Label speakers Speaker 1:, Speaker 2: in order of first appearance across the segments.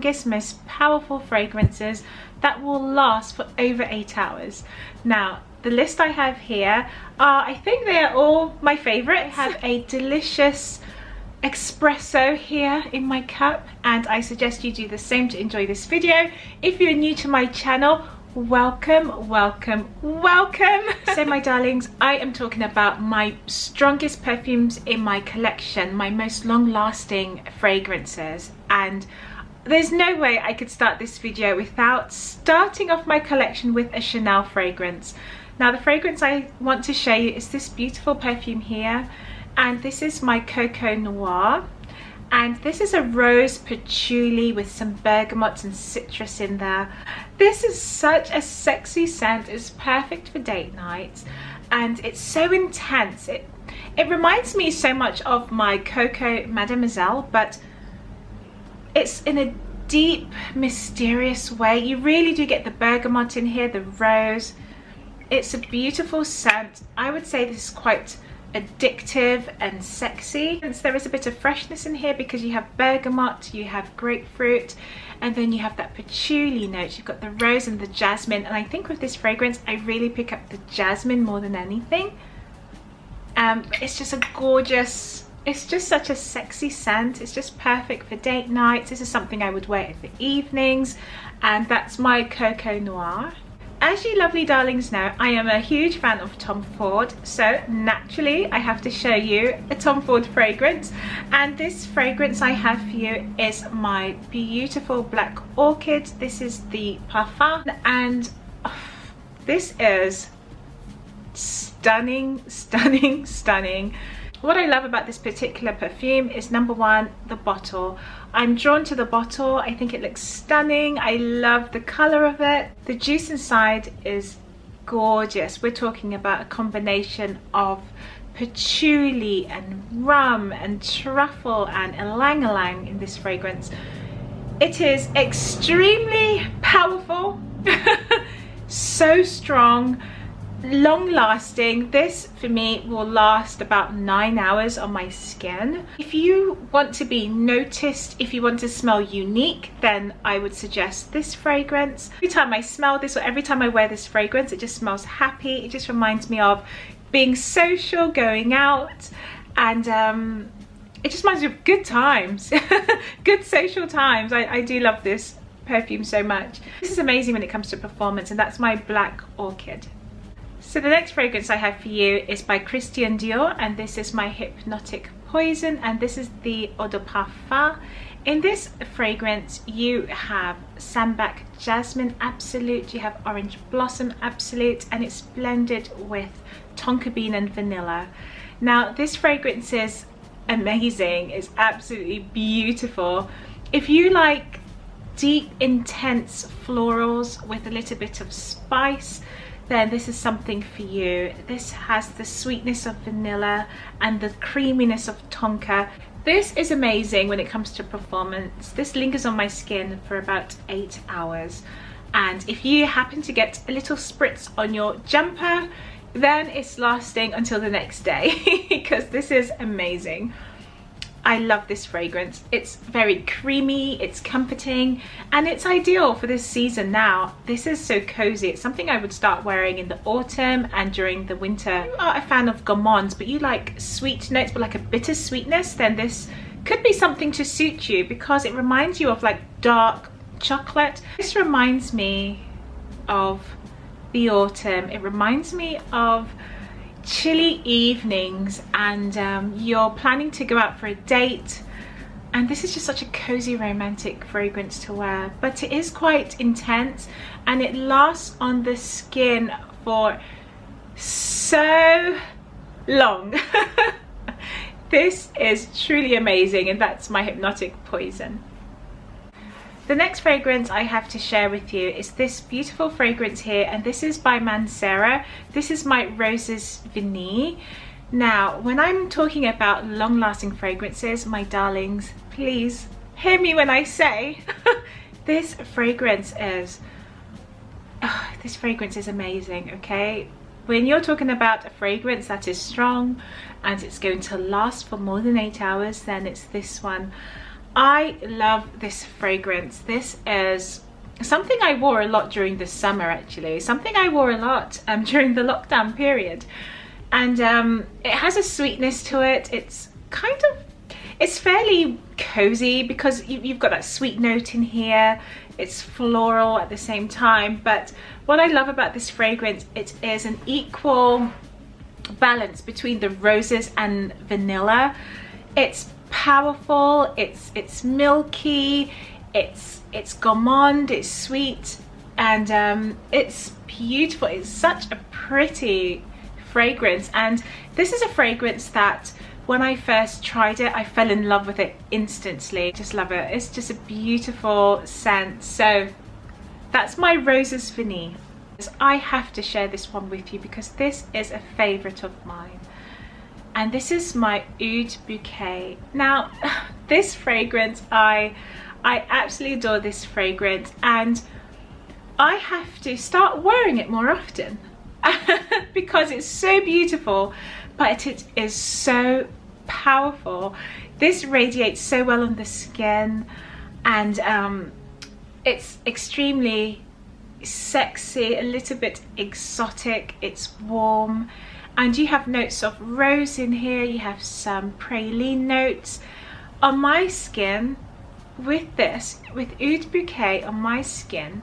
Speaker 1: strongest, most powerful fragrances that will last for over 8 hours. Now, the list I have here are, I think they are all my favorites. I have a delicious espresso here in my cup, and I suggest you do the same to enjoy this video. If you're new to my channel, welcome, welcome, welcome. So my darlings, I am talking about my strongest perfumes in my collection, my most long-lasting fragrances, and there's no way I could start this video without starting off my collection with a Chanel fragrance. Now, the fragrance I want to show you is this beautiful perfume here, and this is my Coco Noir, and this is a rose patchouli with some bergamot and citrus in there. This is such a sexy scent. It's perfect for date nights, and it's so intense. It reminds me so much of my Coco Mademoiselle, but it's in a deep, mysterious way. You really do get the bergamot in here, the rose. It's a beautiful scent. I would say this is quite addictive and sexy. There is a bit of freshness in here because you have bergamot, you have grapefruit, and then you have that patchouli note. You've got the rose and the jasmine, and I think with this fragrance I really pick up the jasmine more than anything. It's just a gorgeous, it's just such a sexy scent. It's just perfect for date nights. This is something I would wear in the evenings, and that's my Coco Noir. As you lovely darlings know, I am a huge fan of Tom Ford, so naturally I have to show you a Tom Ford fragrance, and this fragrance I have for you is my beautiful Black Orchid. This is the Parfum, and this is stunning, stunning, stunning. What I love about this particular perfume is, number one, the bottle. I'm drawn to the bottle. I think it looks stunning. I love the color of it. The juice inside is gorgeous. We're talking about a combination of patchouli and rum and truffle and ylang-ylang in this fragrance. It is extremely powerful, so strong, long-lasting. This for me will last about 9 hours on my skin. If you want to be noticed, if you want to smell unique, then I would suggest this fragrance. Every time I smell this, or every time I wear this fragrance, it just smells happy. It just reminds me of being social, going out, and it just reminds me of good times. Good social times. I do love this perfume so much. This is amazing when it comes to performance, and that's my Black Orchid. So the next fragrance I have for you is by Christian Dior, and this is my Hypnotic Poison, and this is the Eau de Parfum. In this fragrance you have Sambac Jasmine Absolute, you have Orange Blossom Absolute, and it's blended with tonka bean and vanilla. Now this fragrance is amazing. It's absolutely beautiful. If you like deep, intense florals with a little bit of spice, then this is something for you. This has the sweetness of vanilla and the creaminess of tonka. This is amazing when it comes to performance. This lingers on my skin for about 8 hours, and if you happen to get a little spritz on your jumper, then it's lasting until the next day because this is amazing. I love this fragrance. It's very creamy, it's comforting, and it's ideal for this season now. This is so cozy. It's something I would start wearing in the autumn and during the winter. If you are a fan of gourmands, but you like sweet notes but like a bitter sweetness, then this could be something to suit you because it reminds you of like dark chocolate. This reminds me of the autumn. It reminds me of chilly evenings, and you're planning to go out for a date, and this is just such a cozy romantic fragrance to wear, but it is quite intense and it lasts on the skin for so long. This is truly amazing, and that's my Hypnotic Poison. The next fragrance I have to share with you is this beautiful fragrance here, and this is by Mancera. This is my Roses Vanille. Now, when I'm talking about long-lasting fragrances, my darlings, please hear me when I say this fragrance is amazing, okay? When you're talking about a fragrance that is strong and it's going to last for more than 8 hours, then it's this one. I love this fragrance. This is something I wore a lot during the summer, actually. Something I wore a lot during the lockdown period. And it has a sweetness to it. It's kind of, it's fairly cozy because you've got that sweet note in here. It's floral at the same time. But what I love about this fragrance, it is an equal balance between the roses and vanilla. It's powerful, it's milky, it's gourmand, it's sweet, and it's beautiful. It's such a pretty fragrance, and this is a fragrance that when I first tried it, I fell in love with it instantly. Just love it. It's just a beautiful scent. So that's my Roses Vanille. I have to share this one with you because this is a favorite of mine. And this is my Oud Bouquet. Now, this fragrance, I absolutely adore this fragrance, and I have to start wearing it more often because it's so beautiful, but it is so powerful. This radiates so well on the skin, and it's extremely sexy, a little bit exotic, it's warm, and you have notes of rose in here, you have some praline notes. On my skin, with this, with Oud Bouquet on my skin,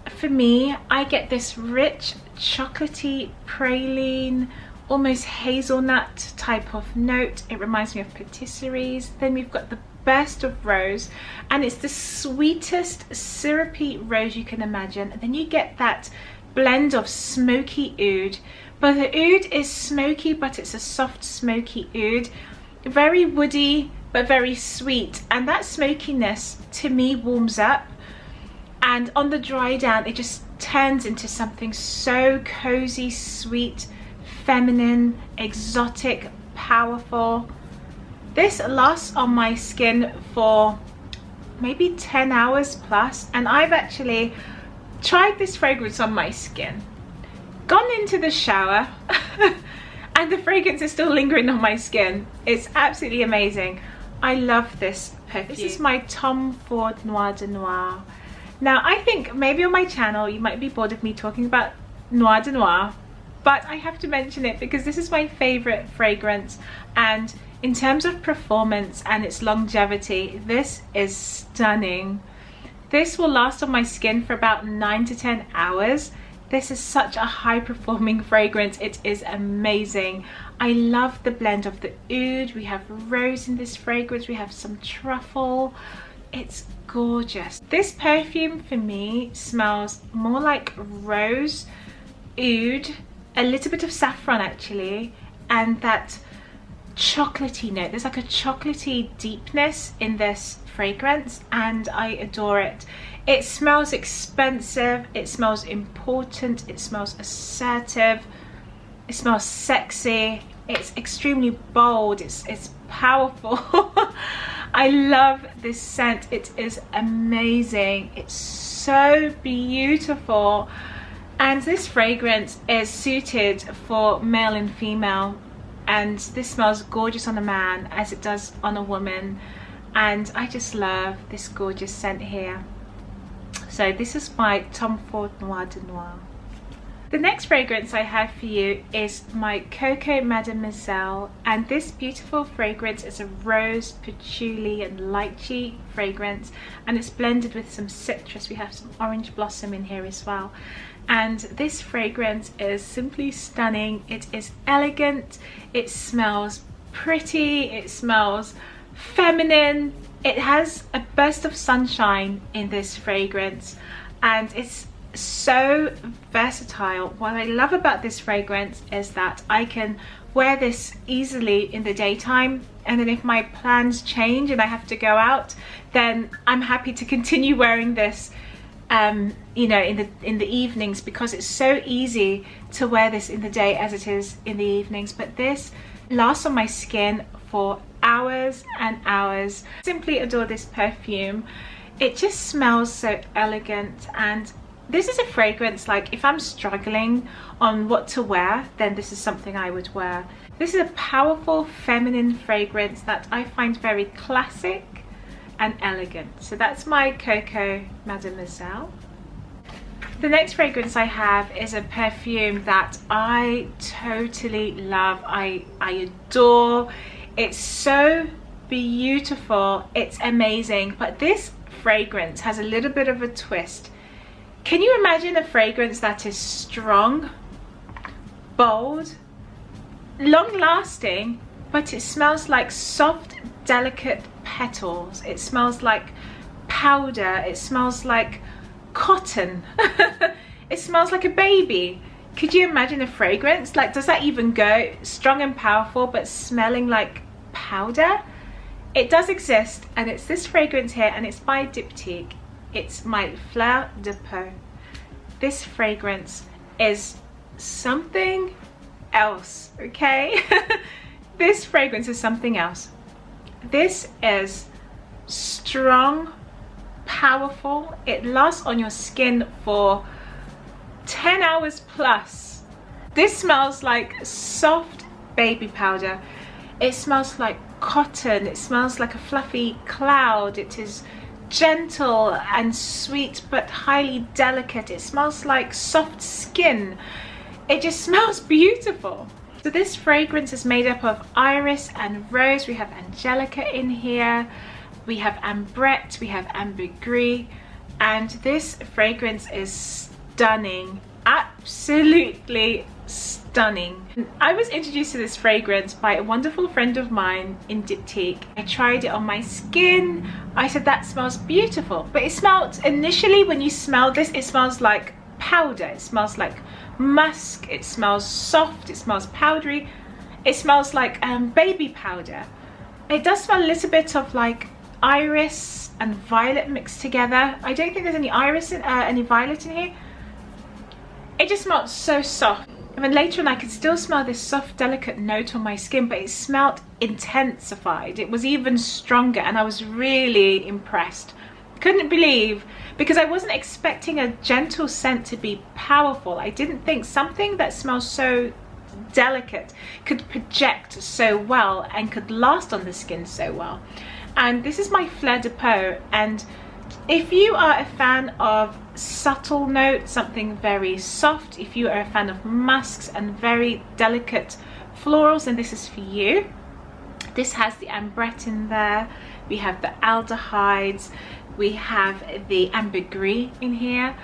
Speaker 1: for me, I get this rich chocolatey praline, almost hazelnut type of note. It reminds me of patisseries. Then we've got the burst of rose, and it's the sweetest syrupy rose you can imagine. And then you get that blend of smoky oud, but the oud is smoky, but it's a soft smoky oud, very woody but very sweet, and that smokiness to me warms up, and on the dry down it just turns into something so cozy, sweet, feminine, exotic, powerful. This lasts on my skin for maybe 10 hours plus, and I've actually tried this fragrance on my skin, gone into the shower, and the fragrance is still lingering on my skin. It's absolutely amazing. I love this perfume. This is my Tom Ford Noir De Noir. Now, I think maybe on my channel you might be bored of me talking about Noir De Noir, but I have to mention it because this is my favorite fragrance, and in terms of performance and its longevity, this is stunning. This will last on my skin for about 9 to 10 hours. This is such a high performing fragrance. It is amazing. I love the blend of the oud. We have rose in this fragrance. We have some truffle. It's gorgeous. This perfume for me smells more like rose, oud, a little bit of saffron actually, and that chocolatey note. There's like a chocolatey deepness in this fragrance, and I adore it. It smells expensive, it smells important, it smells assertive, it smells sexy, it's extremely bold, it's powerful. I love this scent. It is amazing. It's so beautiful, and this fragrance is suited for male and female, and this smells gorgeous on a man as it does on a woman, and I just love this gorgeous scent here. So this is my Tom Ford Noir De Noir. The next fragrance I have for you is my Coco Mademoiselle, and this beautiful fragrance is a rose, patchouli and lychee fragrance, and it's blended with some citrus. We have some orange blossom in here as well, and this fragrance is simply stunning. It is elegant, it smells pretty, it smells feminine. It has a burst of sunshine in this fragrance, and it's so versatile. What I love about this fragrance is that I can wear this easily in the daytime, and then if my plans change and I have to go out, then I'm happy to continue wearing this you know, in the evenings, because it's so easy to wear this in the day as it is in the evenings. But this lasts on my skin for hours and hours. Simply adore this perfume. It just smells so elegant, and this is a fragrance, like if I'm struggling on what to wear, then this is something I would wear. This is a powerful feminine fragrance that I find very classic, and elegant. So that's my Coco Mademoiselle. The next fragrance I have is a perfume that I totally love. I adore. It's so beautiful, it's amazing, but this fragrance has a little bit of a twist. Can you imagine a fragrance that is strong, bold, long lasting, but it smells like soft, delicate petals? It smells like powder, it smells like cotton, it smells like a baby. Could you imagine a fragrance? Like, does that even go? Strong and powerful, but smelling like powder? It does exist, and it's this fragrance here, and it's by Diptyque. It's my Fleur De Peau. This fragrance is something else, okay? This fragrance is something else. This is strong, powerful. It lasts on your skin for 10 hours plus. This smells like soft baby powder. It smells like cotton. It smells like a fluffy cloud. It is gentle and sweet but highly delicate. It smells like soft skin. It just smells beautiful. So this fragrance is made up of iris and rose. We have angelica in here. We have ambrette. We have ambergris. And this fragrance is stunning. Absolutely stunning. I was introduced to this fragrance by a wonderful friend of mine in Diptyque. I tried it on my skin. I said, that smells beautiful. But it smelled, initially when you smell this, it smells like powder. It smells like musk. It smells soft. It smells powdery. It smells like baby powder. It does smell a little bit of like iris and violet mixed together. I don't think there's any iris in, any violet in here. It just smelled so soft. And then later on I could still smell this soft, delicate note on my skin, but it smelled intensified. It was even stronger, and I was really impressed. Couldn't believe, because I wasn't expecting a gentle scent to be powerful. I didn't think something that smells so delicate could project so well and could last on the skin so well. And this is my Fleur De Peau, and if you are a fan of subtle notes, something very soft, if you are a fan of musks and very delicate florals, then this is for you. This has the ambrette in there, we have the aldehydes, we have the ambergris in here,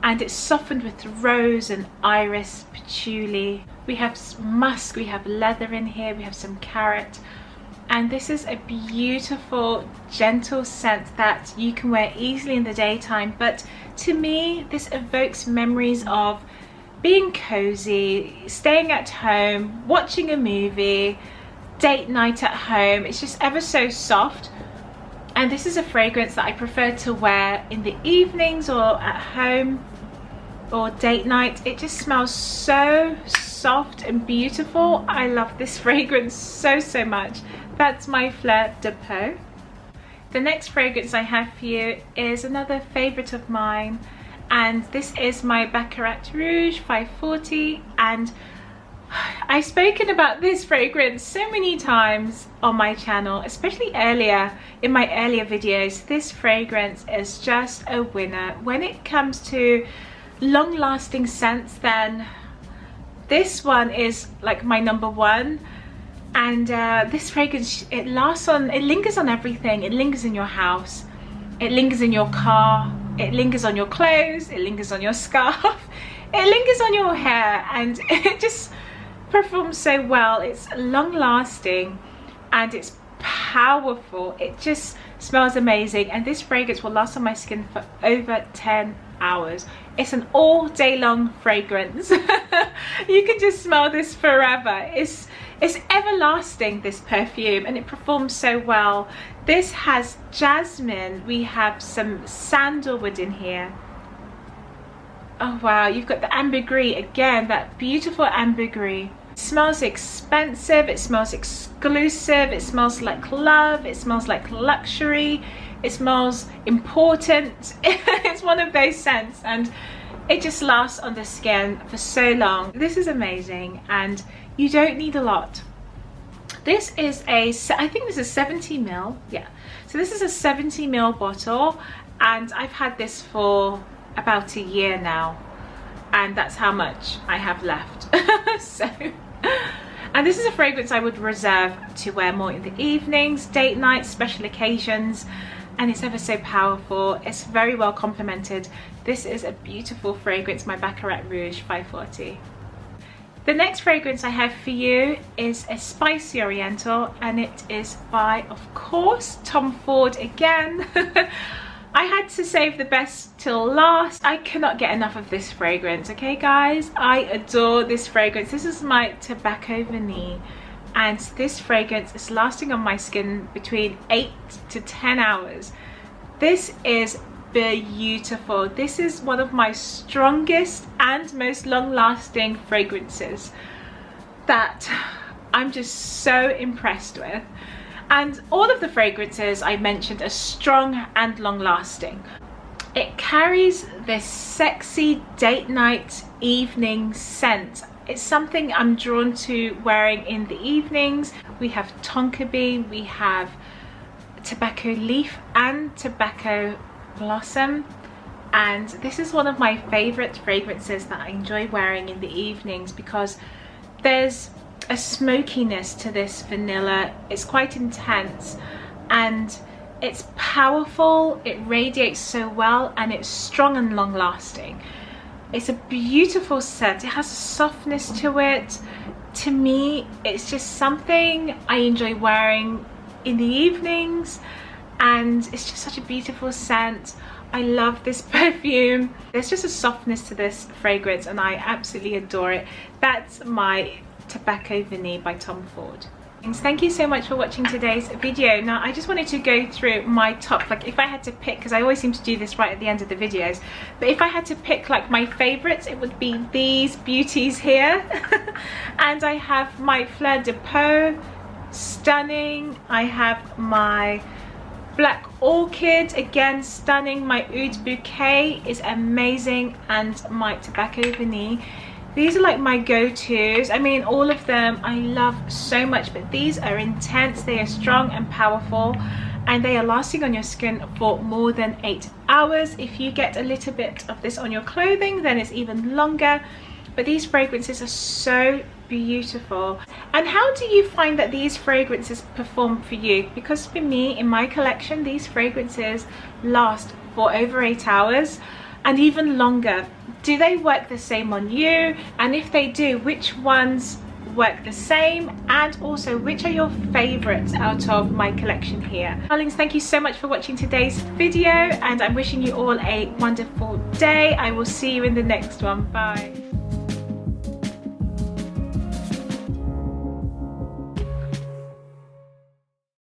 Speaker 1: and it's softened with rose and iris, patchouli. We have musk, we have leather in here, we have some carrot. And this is a beautiful, gentle scent that you can wear easily in the daytime. But to me, this evokes memories of being cozy, staying at home, watching a movie, date night at home. It's just ever so soft. And this is a fragrance that I prefer to wear in the evenings or at home or date night. It just smells so soft and beautiful. I love this fragrance so much. That's my Fleur De Peau. The next fragrance I have for you is another favorite of mine, and this is my Baccarat Rouge 540. And I've spoken about this fragrance so many times on my channel, especially earlier in my earlier videos. This fragrance is just a winner. When it comes to long-lasting scents, then this one is like my number one. And this fragrance, it lingers on everything. It lingers in your house, it lingers in your car, it lingers on your clothes, it lingers on your scarf, it lingers on your hair, and it just performs so well. It's long lasting and it's powerful. It just smells amazing, and this fragrance will last on my skin for over 10 hours. It's an all day long fragrance. You can just smell this forever. It's everlasting, this perfume, and it performs so well. This has jasmine, we have some sandalwood in here. Oh wow, you've got the ambergris again, that beautiful ambergris. It smells expensive, it smells exclusive, it smells like love, it smells like luxury, it smells important. It's one of those scents, and it just lasts on the skin for so long. This is amazing, and you don't need a lot. This is I think this is 70 ml. Yeah, so this is a 70 ml bottle, and I've had this for about a year now, and that's how much I have left. So, and this is a fragrance I would reserve to wear more in the evenings, date nights, special occasions, and it's ever so powerful. It's very well complemented. This is a beautiful fragrance, my Baccarat Rouge 540. The next fragrance I have for you is a spicy oriental, and it is by, of course, Tom Ford again. I had to save the best till last. I cannot get enough of this fragrance, okay guys? I adore this fragrance. This is my Tobacco Vanille, and this fragrance is lasting on my skin between 8 to 10 hours. This is beautiful. This is one of my strongest and most long-lasting fragrances that I'm just so impressed with. And all of the fragrances I mentioned are strong and long-lasting. It carries this sexy date night evening scent. It's something I'm drawn to wearing in the evenings. We have tonka bean, we have tobacco leaf and tobacco blossom, and this is one of my favorite fragrances that I enjoy wearing in the evenings because there's a smokiness to this vanilla. It's quite intense and it's powerful, it radiates so well, and it's strong and long lasting. It's a beautiful scent. It has a softness to it. To me, it's just something I enjoy wearing in the evenings, and it's just such a beautiful scent. I love this perfume. There's just a softness to this fragrance and I absolutely adore it. That's my Tobacco Vanille by Tom Ford. Thank you so much for watching today's video. Now I just wanted to go through my top, like if I had to pick, because I always seem to do this right at the end of the videos, but if I had to pick like my favorites, it would be these beauties here. And I have my Fleur De Peau, stunning. I have my Black Orchid, again stunning. My Oud Bouquet is amazing, and my Tobacco Vanille. These are like my go-tos. I mean, all of them I love so much, but these are intense, they are strong and powerful, and they are lasting on your skin for more than 8 hours. If you get a little bit of this on your clothing, then it's even longer. But these fragrances are so beautiful. And how do you find that these fragrances perform for you? Because for me, in my collection, these fragrances last for over 8 hours and even longer. Do they work the same on you? And if they do, which ones work the same? And also, which are your favorites out of my collection here? Darlings, thank you so much for watching today's video, and I'm wishing you all a wonderful day. I will see you in the next one. Bye.